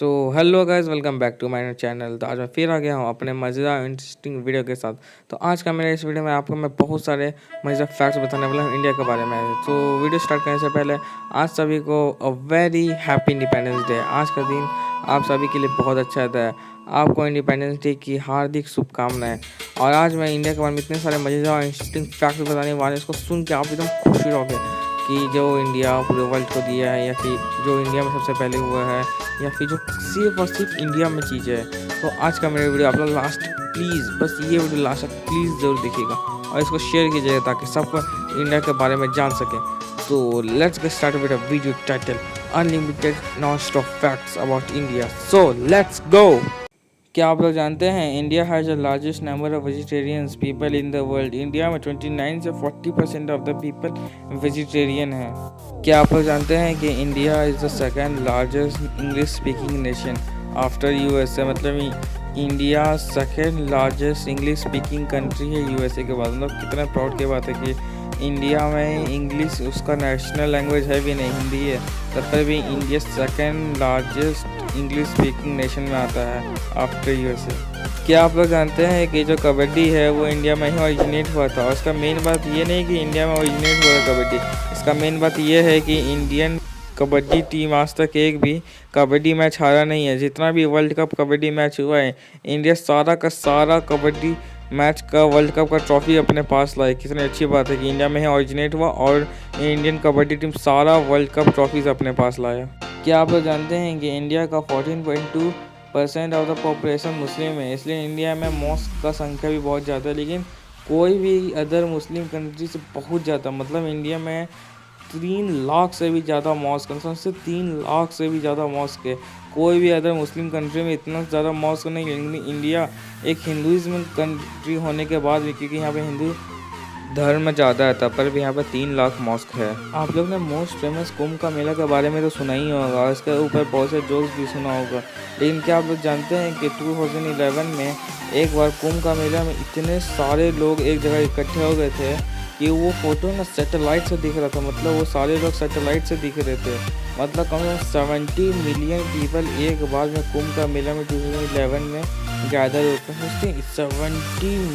So hello guys, welcome back to my channel. तो आज मैं फिर आ गया हूँ अपने मज़ेदार इंटरेस्टिंग वीडियो के साथ। तो आज का मेरे इस वीडियो में आपको मैं बहुत सारे मज़ेदार फैक्ट्स बताने वाला हूँ इंडिया के बारे में। तो वीडियो स्टार्ट करने से पहले आज सभी को a very happy independence day. आज का दिन आप सभी के लिए बहुत अच्छा रहता है। आपको इंडिपेंडेंस डे की हार्दिक शुभकामनाएं। और आज मैं इंडिया के बारे में इतने सारे मज़ेदार और इंटरेस्टिंग फैक्ट्स बताने वाले हैं, इसको सुन के आप एकदम खुश रहोगे कि जो इंडिया पूरे वर्ल्ड को दिया है, या कि जो इंडिया में सबसे पहले हुआ है, या फिर जो सिर्फ और सिर्फ इंडिया में चीज़ है। तो आज का मेरा वीडियो आप लोग लास्ट प्लीज़, बस ये वीडियो लास्ट तक प्लीज़ ज़रूर देखिएगा और इसको शेयर कीजिएगा ताकि सबको इंडिया के बारे में जान सके। तो let's get start with a video title unlimited non stop facts about India. So let's go. क्या आप लोग जानते हैं India has the largest number of vegetarians people in the world. India में 29 से 40% ऑफ द पीपल वेजिटेरियन हैं। क्या आप लोग जानते हैं कि India is the second largest English speaking nation after USA. मतलब India second largest English speaking country है यूएसए के बाद। मतलब कितना प्राउड की बात है कि इंडिया में इंग्लिश उसका नेशनल लैंग्वेज है भी नहीं, हिंदी है, तब पर भी India second largest English speaking nation में आता है आफ्टर यूएसए। क्या आप लोग जानते हैं कि जो कबड्डी है वो इंडिया में ही ओरिजिनेट हुआ था। और इसका मेन बात ये नहीं कि इंडिया में ओरिजिनेट हुआ है कबड्डी, इसका मेन बात ये है कि इंडियन कबड्डी टीम आज तक एक भी कबड्डी मैच हारा नहीं है। जितना भी वर्ल्ड कप कबड्डी मैच हुआ है, इंडिया सारा का सारा कबड्डी मैच का वर्ल्ड कप का ट्रॉफी अपने पास लाए। कितनी अच्छी बात है कि इंडिया में ही ओरिजिनेट हुआ और इंडियन कबड्डी टीम सारा वर्ल्ड कप ट्रॉफीज अपने पास लाया। क्या आप लोग जानते हैं कि इंडिया का 14.2% ऑफ द पॉपुलेशन मुस्लिम है, इसलिए इंडिया में मॉस्क का संख्या भी बहुत ज़्यादा है, लेकिन कोई भी अदर मुस्लिम कंट्री से बहुत ज़्यादा। मतलब इंडिया में 3 लाख से भी ज़्यादा मॉस्क, से 3 लाख से भी ज़्यादा मॉस्क है। कोई भी अदर मुस्लिम कंट्री में इतना ज़्यादा मॉस्क नहीं है, लेकिन इंडिया एक हिंदुज़्म कंट्री होने के बाद भी, क्योंकि यहाँ पे हिंदू धर्म ज़्यादा है, तब पर भी यहाँ पर 3 लाख मॉस्क है। आप लोग ने मोस्ट फेमस कुंभ का मेला के बारे में तो सुना ही होगा, इसके ऊपर बहुत से जोक्स भी सुना होगा, लेकिन क्या आप लोग जानते हैं कि 2011 में एक बार कुंभ का मेला में इतने सारे लोग एक जगह इकट्ठे हो गए थे कि वो फोटो ना सैटेलाइट से दिख रहा था। मतलब वो सारे लोग सैटेलाइट से दिख रहे थे। मतलब कम से कम 70 मिलियन पीपल एक बार में कुंभ का मेला में 2011 में गैदर होते हैं। सोचते हैं 70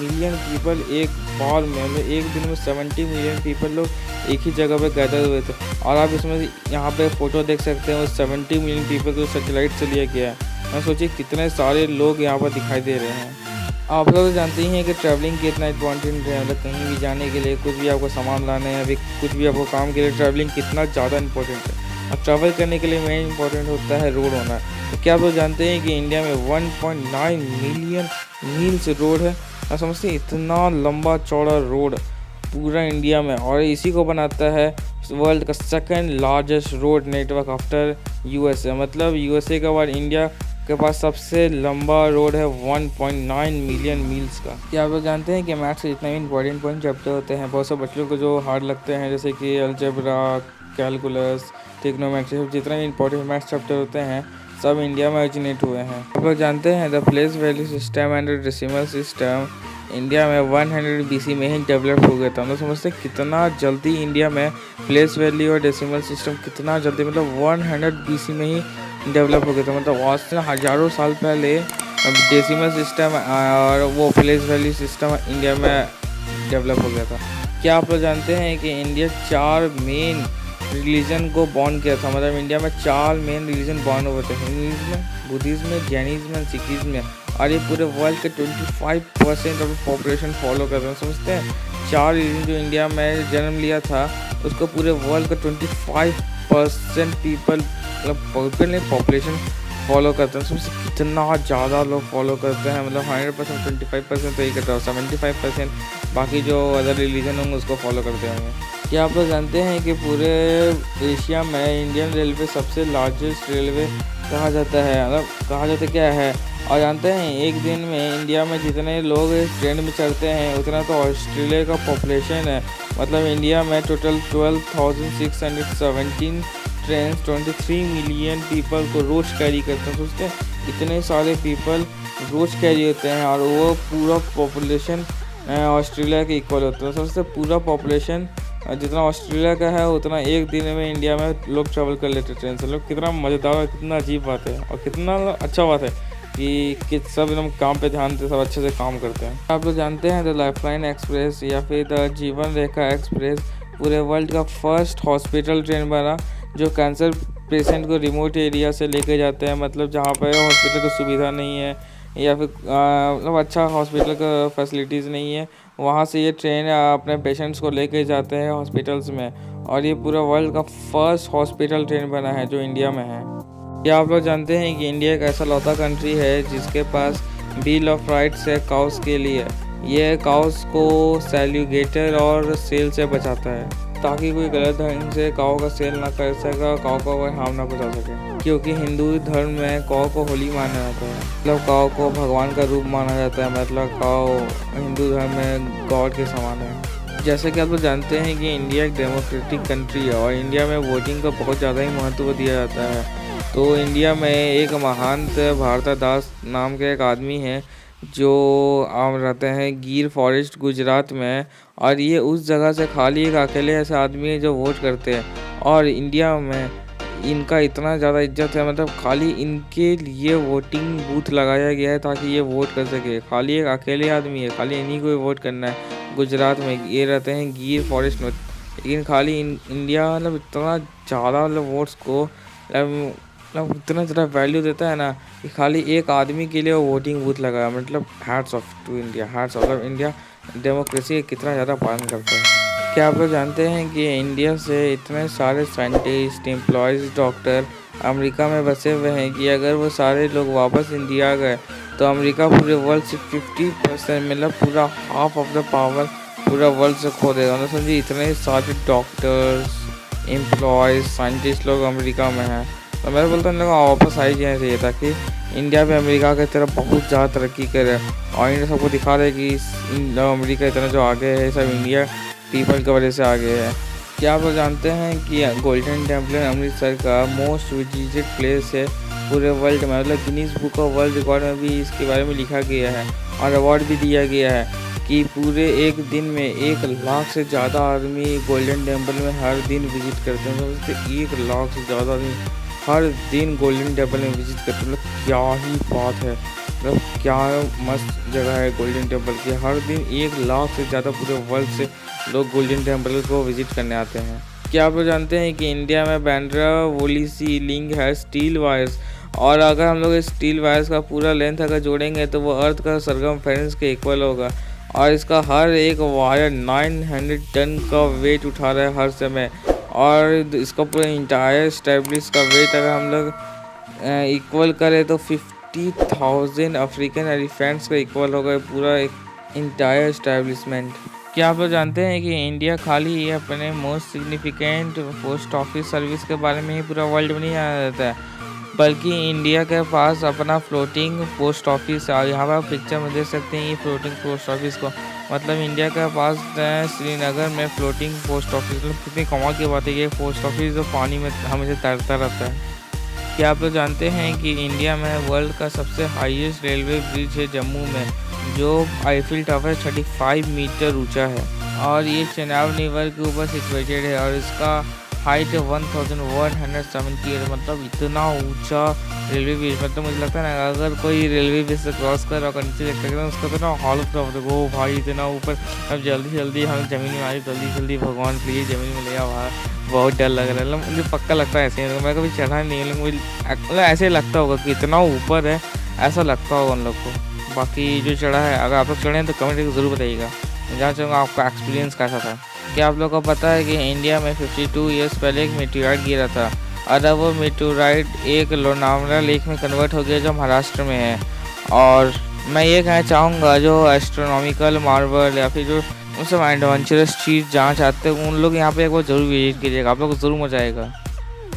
मिलियन पीपल एक बार में, मतलब एक दिन में 70 मिलियन पीपल लोग एक ही जगह पे गैदर हुए थे। और आप इसमें यहाँ पे फ़ोटो देख सकते हैं, वो 70 मिलियन पीपल को सैटेलाइट से लिया गया है। मैं सोचिए कितने सारे लोग यहाँ पर दिखाई दे रहे हैं। आप लोग जानते ही हैं कि ट्रैवलिंग कितना इंपॉर्टेंट है। मतलब कहीं भी जाने के लिए, कुछ भी आपको सामान लाना है, अभी कुछ भी आपको काम के लिए, ट्रैवलिंग कितना ज़्यादा इंपॉर्टेंट है। और ट्रैवल करने के लिए मेन इंपॉर्टेंट होता है रोड होना। तो क्या आप लोग जानते हैं कि इंडिया में 1.9 मिलियन मील्स रोड है। आप समझते हैं इतना लंबा चौड़ा रोड पूरा इंडिया में, और इसी को बनाता है वर्ल्ड का second largest road network after USA. मतलब यूएसए के बाद इंडिया के पास सबसे लंबा रोड है 1.9 मिलियन मील्स का। क्या आप लोग जानते हैं कि मैथ्स के जितने भी इंपॉर्टेंट चैप्टर होते हैं, बहुत से बच्चों को जो हार्ड लगते हैं, जैसे कि अलजेब्रा, कैलकुलस, ट्रिग्नोमेट्री, जितने भी इंपॉर्टेंट मैथ्स चैप्टर होते हैं सब इंडिया में ओरिजिनेट हुए हैं। आप लोग जानते हैं the place value system and decimal system India में 100 BC में ही डेवलप हो गया था। हम लोग समझते हैं कितना जल्दी इंडिया में प्लेस वैल्यू और डेसिमल सिस्टम कितना जल्दी, मतलब 100 BC में ही डेवलप हो गया था। मतलब आज से हज़ारों साल पहले डेसिमल सिस्टम और वो प्लेस वैल्यू सिस्टम इंडिया में डेवलप हो गया था। क्या आप लोग जानते हैं कि इंडिया 4 मेन रिलीजन को बॉर्न किया था। मतलब इंडिया में 4 मेन रिलीजन बॉर्न हुए थे, हिंदुइज्म, बुद्धिज्म, जैनिज्म, सिखिज्म। और ये पूरे वर्ल्ड के 25% ऑफ पॉपुलेशन फॉलो करते हैं। समझते हैं 4 रिलीजन जो इंडिया में जन्म लिया था, उसको पूरे वर्ल्ड का 25% पीपल, मतलब पॉपुलेशन फॉलो करते हैं। उसमें कितना ज़्यादा लोग फॉलो करते हैं। मतलब 100% 25% तो ही करता है, 75% बाकी जो अदर रिलीजन होंगे उसको फॉलो करते होंगे। क्या आप लोग जानते हैं कि पूरे एशिया में इंडियन रेलवे सबसे लार्जेस्ट रेलवे कहा जाता है। मतलब कहा जाता क्या है, और जानते हैं एक दिन में इंडिया में जितने लोग ट्रेन में चढ़ते हैं उतना तो ऑस्ट्रेलिया का पॉपुलेशन है। मतलब इंडिया में टोटल 12,617 ट्रेन 23 मिलियन पीपल को रोज़ कैरी करते हैं। सोचते हैं इतने सारे पीपल रोज़ कैरी होते हैं, और वो पूरा पॉपुलेशन ऑस्ट्रेलिया के इक्वल होता है। सोचते पूरा पॉपुलेशन जितना ऑस्ट्रेलिया का है उतना एक दिन में इंडिया में लोग ट्रैवल कर लेते ट्रेन से। लोग कितना मज़ेदार और कितना अजीब बात है और कितना अच्छा बात है कि सब एकदम काम पे ध्यान से सब अच्छे से काम करते हैं। आप लोग जानते हैं द लाइफलाइन एक्सप्रेस या फिर द जीवन रेखा एक्सप्रेस पूरे वर्ल्ड का फर्स्ट हॉस्पिटल ट्रेन बना जो कैंसर पेशेंट को रिमोट एरिया से लेके जाते हैं, मतलब जहाँ पर हॉस्पिटल की सुविधा नहीं है या फिर मतलब अच्छा हॉस्पिटल का फैसिलिटीज़ नहीं है, वहाँ से ये ट्रेन अपने पेशेंट्स को लेके जाते हैं हॉस्पिटल्स में। और ये पूरा वर्ल्ड का फर्स्ट हॉस्पिटल ट्रेन बना है जो इंडिया में है। क्या आप लोग जानते हैं कि इंडिया एक ऐसा लौता कंट्री है जिसके पास बिल ऑफ राइट्स है काउस के लिए। ये काउस को सेल्यूगेटर और सेल से बचाता है ताकि कोई गलत ढंग से काऊ का सेल ना कर सके, काऊ को कोई हार्म ना पहुंचा सके। क्योंकि हिंदू धर्म में काऊ को होली माना जाता है, मतलब काऊ को भगवान का रूप माना जाता है, मतलब काऊ हिंदू धर्म में गॉड के समान है। जैसे कि आप लोग जानते हैं कि इंडिया एक डेमोक्रेटिक कंट्री है और इंडिया में वोटिंग का बहुत ज़्यादा ही महत्व दिया जाता है। तो इंडिया में एक महंत भारता दास नाम के एक आदमी है जो आम रहते हैं गिर फॉरेस्ट गुजरात में, और ये उस जगह से खाली एक अकेले ऐसे आदमी है जो वोट करते हैं। और इंडिया में इनका इतना ज़्यादा इज्जत है, मतलब खाली इनके लिए वोटिंग बूथ लगाया गया है ताकि ये वोट कर सके। खाली एक अकेले आदमी है, खाली इन्हीं को वोट करना है। गुजरात में ये रहते हैं गिर फॉरेस्ट में, लेकिन खाली इंडिया मतलब इतना ज़्यादा मतलब वोट्स को मतलब इतना ज़्यादा वैल्यू देता है ना कि खाली एक आदमी के लिए वो वोटिंग बूथ लगाया। मतलब hats off to India, hats off. मतलब इंडिया डेमोक्रेसी कितना ज़्यादा पालन करता है। क्या आप लोग जानते हैं कि इंडिया से इतने सारे साइंटिस्ट, एम्प्लॉयज़, डॉक्टर अमेरिका में बसे हुए हैं कि अगर वो सारे लोग वापस इंडिया गए तो अमेरिका पूरे वर्ल्ड से 50% मतलब पूरा हाफ ऑफ द पावर पूरा वर्ल्ड से खो देगा। मतलब समझिए इतने सारे डॉक्टर्स, एम्प्लॉयज़, साइंटिस्ट लोग अमेरिका में हैं। तो मैं बोलता हूँ लोग वापस आ ही जाना चाहिए ताकि इंडिया भी अमेरिका की तरफ बहुत ज़्यादा तरक्की करे और इंडिया सबको दिखा रहे कि अमेरिका इतना जो आगे है सब इंडिया पीपल की वजह से आगे है। क्या आप लोग जानते हैं कि गोल्डन टेम्पल अमृतसर का मोस्ट विजिटेड प्लेस है पूरे वर्ल्ड में, मतलब Guinness book of world record में भी इसके बारे में लिखा गया है और अवार्ड भी दिया गया है कि पूरे एक दिन में 1 लाख से ज़्यादा आदमी गोल्डन टेम्पल में हर दिन विजिट करते हैं। मतलब 1 लाख से ज़्यादा आदमी हर दिन गोल्डन टेम्पल में विजिट करते हैं। मतलब क्या ही बात है, मतलब क्या मस्त जगह है गोल्डन टेम्पल की। हर दिन 1 लाख से ज़्यादा पूरे वर्ल्ड से लोग गोल्डन टेम्पल को विजिट करने आते हैं। क्या आप लोग जानते हैं कि इंडिया में बैंड्रा वोली सीलिंग है स्टील वायर्स, और अगर हम लोग इस स्टील वायर्स का पूरा लेंथ अगर जोड़ेंगे तो वो अर्थ का सरकमफेरेंस के इक्वल होगा। और इसका हर एक वायर 900 टन का वेट उठा रहा है हर समय, और इसका पूरा इंटायर स्टैब्लिश का वेट अगर हम लोग इक्वल करें तो 50,000 अफ्रीकन एलिफेंट्स का इक्वल होगा पूरा एक इंटायर स्टैब्लिशमेंट। क्या आप लोग जानते हैं कि इंडिया खाली अपने most significant post office service के बारे में ही पूरा वर्ल्ड में नहीं जाना जाता है, बल्कि इंडिया के पास अपना फ्लोटिंग पोस्ट ऑफिस है। यहाँ पर आप पिक्चर में देख सकते हैं ये फ्लोटिंग पोस्ट ऑफिस को, मतलब इंडिया के पास श्रीनगर में फ्लोटिंग पोस्ट ऑफिस। मतलब कितनी कमाल की बात है ये पोस्ट ऑफिस जो पानी में हमेशा तैरता रहता है। क्या आप लोग जानते हैं कि इंडिया में वर्ल्ड का सबसे हाईएस्ट रेलवे ब्रिज है जम्मू में, जो आईफिल टावर 35 मीटर ऊंचा है और ये चेनाब रिवर के ऊपर सिचुएटेड है और इसका हाइट 1178, मतलब इतना ऊंचा रेलवे ब्रिज। मतलब मुझे लगता है ना अगर कोई रेलवे ब्रिज से क्रॉस कर रहा नीचे देखते हैं उसका तो ना हालत खराब होता है। वो भाई इतना ऊपर, अब जल्दी हमें ज़मीन में आई, जल्दी भगवान प्लीज़ ज़मीन में ले आ बाहर, बहुत डर लग रहा है। मुझे पक्का लगता है ऐसे ही, मैं कभी चढ़ा नहीं, लेकिन मुझे मतलब ऐसे लगता होगा कि इतना ऊपर है, ऐसा लगता होगा उन लोग को। बाकी जो चढ़ा है, अगर आप लोग चढ़े हैं तो कमेंट करके ज़रूर बताइएगा, मैं जानना चाहूँगा आपका एक्सपीरियंस कैसा था। क्या आप लोग को पता है कि इंडिया में 52 ईयर्स पहले एक मीटेओराइट गिरा था और अब वो मीटेओराइट एक लोनावला लेक में कन्वर्ट हो गया जो महाराष्ट्र में है। और मैं ये कहना चाहूँगा जो एस्ट्रोनॉमिकल मार्वल या फिर जो उन सब एडवेंचरस चीज़ जहाँ चाहते हैं उन लोग यहाँ पे एक बार ज़रूर विजिट कीजिएगा, आप लोग को ज़रूर मज़ा आएगा।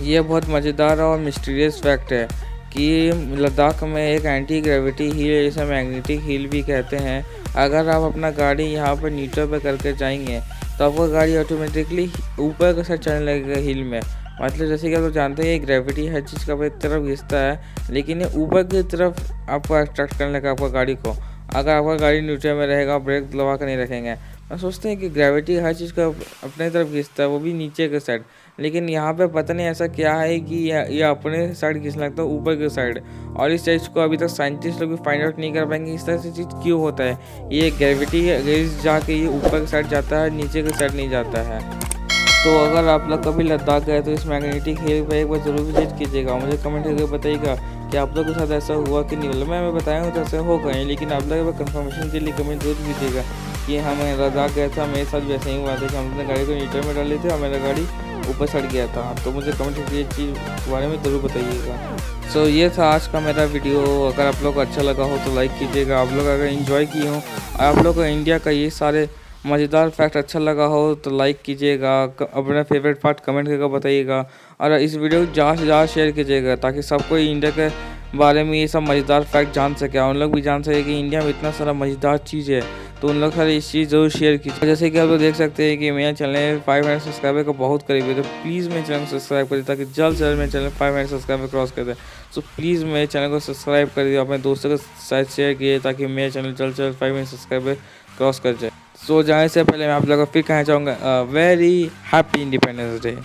ये बहुत मज़ेदार और मिस्टीरियस फैक्ट है कि लद्दाख में एक एंटी ग्रेविटी हिल है जिसे मैग्नेटिक हिल भी कहते हैं। अगर आप अपना गाड़ी यहाँ पर न्यूट्रल पे करके जाएंगे तो आपका गाड़ी ऑटोमेटिकली ऊपर के साथ चलने लगेगा हिल में। मतलब जैसे कि आप लोग जानते हैं ग्रेविटी हर चीज़ का एक तरफ घिसता है, लेकिन ये ऊपर की तरफ आपको अट्रैक्ट करने लगा आपका गाड़ी को। अगर आपका गाड़ी न्यूट्रल में रहेगा, ब्रेक दबा कर नहीं रखेंगे और सोचते हैं कि ग्रेविटी हर चीज़ को अपने तरफ खींचता है, वो भी नीचे के साइड। लेकिन यहाँ पे पता नहीं ऐसा क्या है कि ये अपने साइड खींचने लगता है, ऊपर के साइड। और इस चीज़ को अभी तक साइंटिस्ट लोग भी फाइंड आउट नहीं कर पाएंगे इस तरह से चीज़ क्यों होता है। ये ग्रेविटी रेज जाके ये ऊपर के साइड जाता है, नीचे के साइड नहीं जाता है। तो अगर आप लोग कभी लद्दाख गए तो इस मैग्नेटिक हिल पर एक बार जरूर विजिट कीजिएगा। मुझे कमेंट करके बताइएगा कि आप लोग के साथ ऐसा हुआ कि नहीं। मतलब मैं बताया हूँ तो ऐसा हो गए, लेकिन आप लोग कंफर्मेशन के लिए कमेंट जरूर कीजिएगा कि हम लद्दाख गए था, मेरे साथ भी ऐसा ही हुआ था कि हम अपने गाड़ी को नीचे में डाले थे और मेरा गाड़ी ऊपर सड़ गया था। तो मुझे कमेंट करके ये चीज़ के बारे में ज़रूर बताइएगा। सो ये था आज का मेरा वीडियो। अगर आप लोग को अच्छा लगा हो तो लाइक कीजिएगा। आप लोग अगर एंजॉय किए हो और आप लोग को इंडिया का ये सारे मज़ेदार फैक्ट अच्छा लगा हो तो लाइक कीजिएगा। अपना फेवरेट पार्ट कमेंट करके बताइएगा और इस वीडियो को ज़्यादा से ज़्यादा शेयर कीजिएगा ताकि सबको इंडिया के बारे में ये सब मज़ेदार फैक्ट जान सके, उन लोग भी जान सके कि इंडिया में इतना सारा मज़ेदार चीज़ है। तो उन लोग सारे इस चीज़ ज़रूर शेयर कीजिए। जैसे कि आप लोग देख सकते हैं कि मेरा चैनल 500 सब्सक्राइबर को बहुत करीब है, तो प्लीज़ मेरे चैनल को सब्सक्राइब करिए ताकि जल्द से जल्द मेरे चैनल 500 सब्सक्राइबर क्रॉस कर दे। सो प्लीज़ मेरे चैनल को सब्सक्राइब करिए, अपने दोस्तों के साथ शेयर कीजिए ताकि मेरे चैनल जल्द से जल्द 500 सब्सक्राइबर क्रॉस कर जाए। सो जाने से पहले मैं आप लोगों को फिर कहना चाहूँगा वेरी हैप्पी इंडिपेंडेंस डे।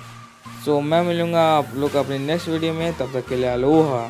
सो मैं मिलूँगा आप लोग अपने नेक्स्ट वीडियो में, तब तक के लिए अलोहा।